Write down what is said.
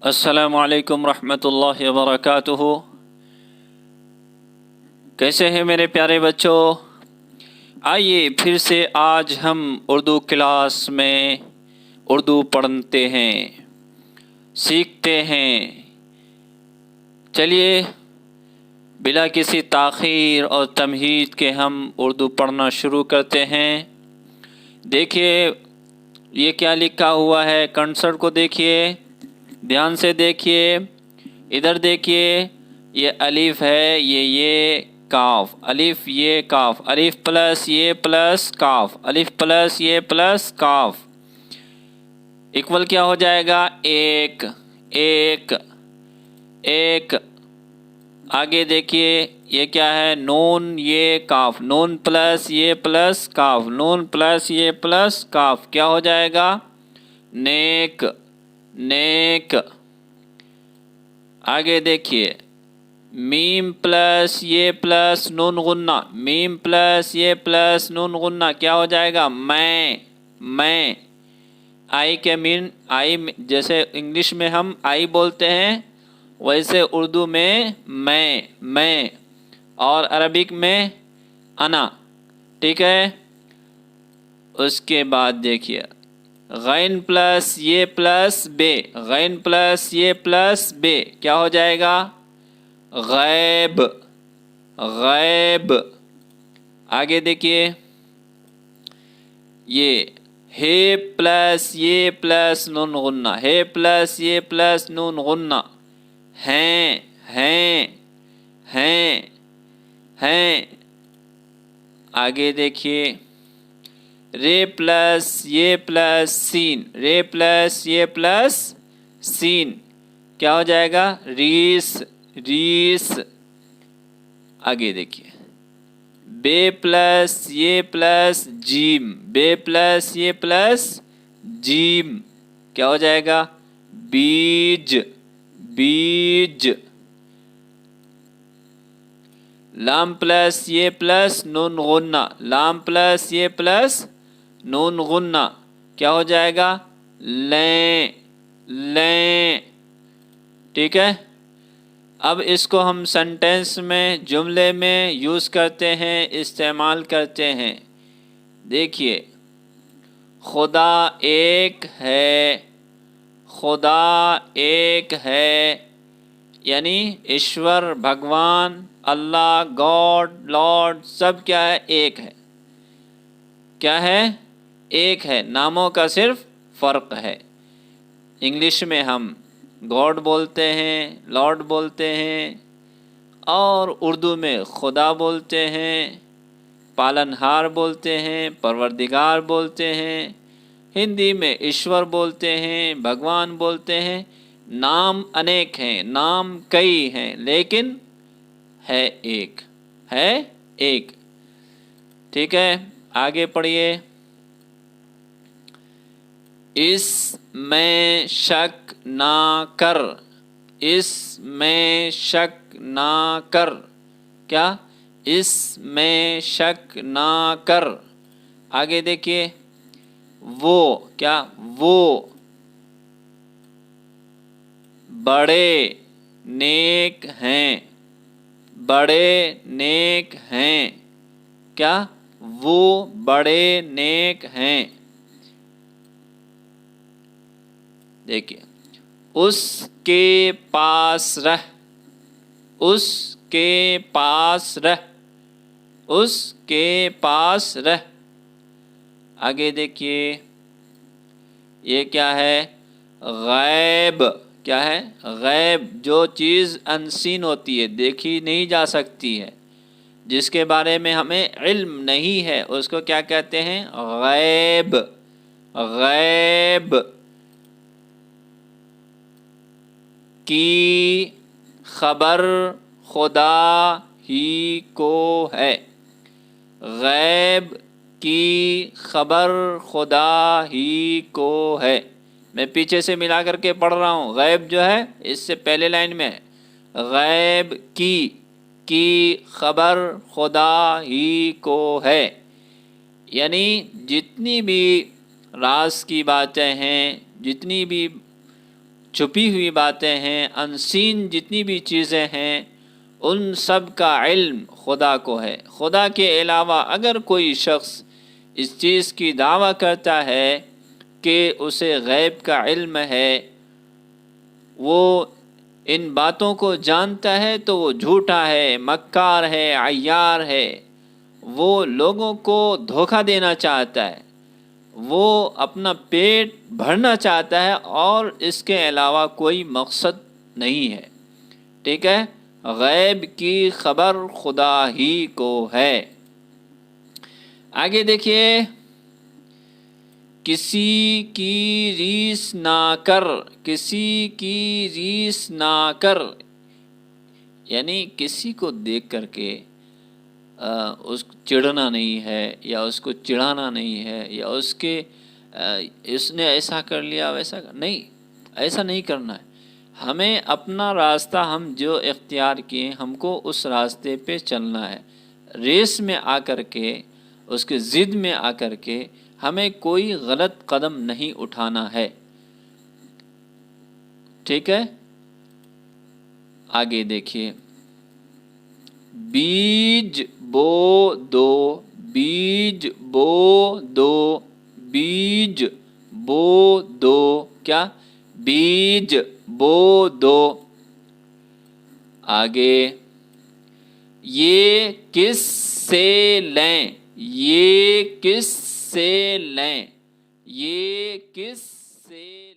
السلام علیکم ورحمۃ اللہ وبرکاتہ۔ کیسے ہیں میرے پیارے بچوں؟ آئیے پھر سے آج ہم اردو کلاس میں اردو پڑھتے ہیں، سیکھتے ہیں۔ چلیے بلا کسی تاخیر اور تمہید کے ہم اردو پڑھنا شروع کرتے ہیں۔ دیکھیے یہ کیا لکھا ہوا ہے، کنسرٹ کو دیکھیے، دھیان سے دیکھیے، ادھر دیکھیے، یہ الف ہے، یہ کاف، الف یہ کاف، الف پلس یہ پلس کاف، الف پلس یہ پلس کاف ایکول کیا ہو جائے گا؟ ایک، ایک، ایک۔ آگے دیکھیے یہ کیا ہے؟ نون یہ کاف، نون پلس یہ پلس کاف، نون پلس یہ پلس کاف کیا ہو جائے گا؟ نیک، نیک۔ آگے دیکھیے میم پلس یہ پلس نون غنہ، میم پلس یہ پلس نون غنہ کیا ہو جائے گا؟ میں، میں۔ آئی کے مین، آئی جیسے انگلش میں ہم آئی بولتے ہیں ویسے اردو میں میں، اور عربک میں انا، ٹھیک ہے؟ اس کے بعد دیکھیے غین پلس یہ پلس بے، غین پلس یہ پلس بے کیا ہو جائے گا؟ غیب، غیب۔ آگے دیکھیے یہ ہے پلس یہ پلس نون غنہ، ہے پلس یہ پلس نون غنہ، ہیں، ہیں، ہیں، ہیں۔ آگے دیکھیے رے پلس یہ پلس سین، رے پلس یہ پلس سین کیا ہو جائے گا؟ Race, race. آگے دیکھیے بے پلس یہ پلس جیم، بے پلس یہ پلس جیم کیا ہو جائے گا؟ بیج، بیج۔ لام پلس یہ پلس نون غنہ، لام پلس یہ پلس نون غنہ کیا ہو جائے گا؟ لیں، لیں، ٹھیک ہے؟ اب اس کو ہم سینٹینس میں، جملے میں یوز کرتے ہیں، استعمال کرتے ہیں۔ دیکھیے خدا ایک ہے، خدا ایک ہے، یعنی ایشور، بھگوان، اللہ، گاڈ، لارڈ سب کیا ہے؟ ایک ہے۔ کیا ہے؟ ایک ہے، ناموں کا صرف فرق ہے۔ انگلش میں ہم گاڈ بولتے ہیں، لارڈ بولتے ہیں، اور اردو میں خدا بولتے ہیں، پالنہار بولتے ہیں، پروردگار بولتے ہیں، ہندی میں ایشور بولتے ہیں، بھگوان بولتے ہیں۔ نام انیک ہیں، نام کئی ہیں، لیکن ہے ایک، ہے ایک، ٹھیک ہے؟ آگے پڑھیے اس میں شک نہ کر، اس میں شک نہ کر، کیا؟ اس میں شک نہ کر۔ آگے دیکھیے وہ، کیا؟ وہ بڑے نیک ہیں، بڑے نیک ہیں، کیا؟ وہ بڑے نیک ہیں۔ دیکھیے اس کے پاس رہ، اس کے پاس رہ، اس کے پاس رہ۔ آگے دیکھیے یہ کیا ہے؟ غیب، کیا ہے؟ غیب، جو چیز انسین ہوتی ہے، دیکھی نہیں جا سکتی ہے، جس کے بارے میں ہمیں علم نہیں ہے، اس کو کیا کہتے ہیں؟ غیب، غیب۔ کی خبر خدا ہی کو ہے، غیب کی خبر خدا ہی کو ہے۔ میں پیچھے سے ملا کر کے پڑھ رہا ہوں، غیب جو ہے اس سے پہلے لائن میں ہے غیب کی خبر خدا ہی کو ہے، یعنی جتنی بھی راز کی باتیں ہیں، جتنی بھی چھپی ہوئی باتیں ہیں، انسین جتنی بھی چیزیں ہیں، ان سب کا علم خدا کو ہے۔ خدا کے علاوہ اگر کوئی شخص اس چیز کی دعویٰ کرتا ہے کہ اسے غیب کا علم ہے، وہ ان باتوں کو جانتا ہے، تو وہ جھوٹا ہے، مکار ہے، عیار ہے، وہ لوگوں کو دھوکہ دینا چاہتا ہے، وہ اپنا پیٹ بھرنا چاہتا ہے اور اس کے علاوہ کوئی مقصد نہیں ہے۔ ٹھیک ہے، غیب کی خبر خدا ہی کو ہے۔ آگے دیکھیے، کسی کی ریس نہ کر، کسی کی ریس نہ کر، یعنی کسی کو دیکھ کر کے اس کو چڑھنا نہیں ہے، یا اس کو چڑھانا نہیں ہے، یا اس نے ایسا کر لیا ویسا نہیں، ایسا نہیں کرنا ہے۔ ہمیں اپنا راستہ ہم جو اختیار کیے، ہم کو اس راستے پہ چلنا ہے۔ ریس میں آ کر کے، اس کے ضد میں آ کر کے ہمیں کوئی غلط قدم نہیں اٹھانا ہے۔ ٹھیک ہے، آگے دیکھیے، بیج بو دو، بیج بو دو، بیج بو دو، کیا؟ بیج بو دو۔ آگے، یہ کس سے لیں، یہ کس سے لیں، یہ کس سے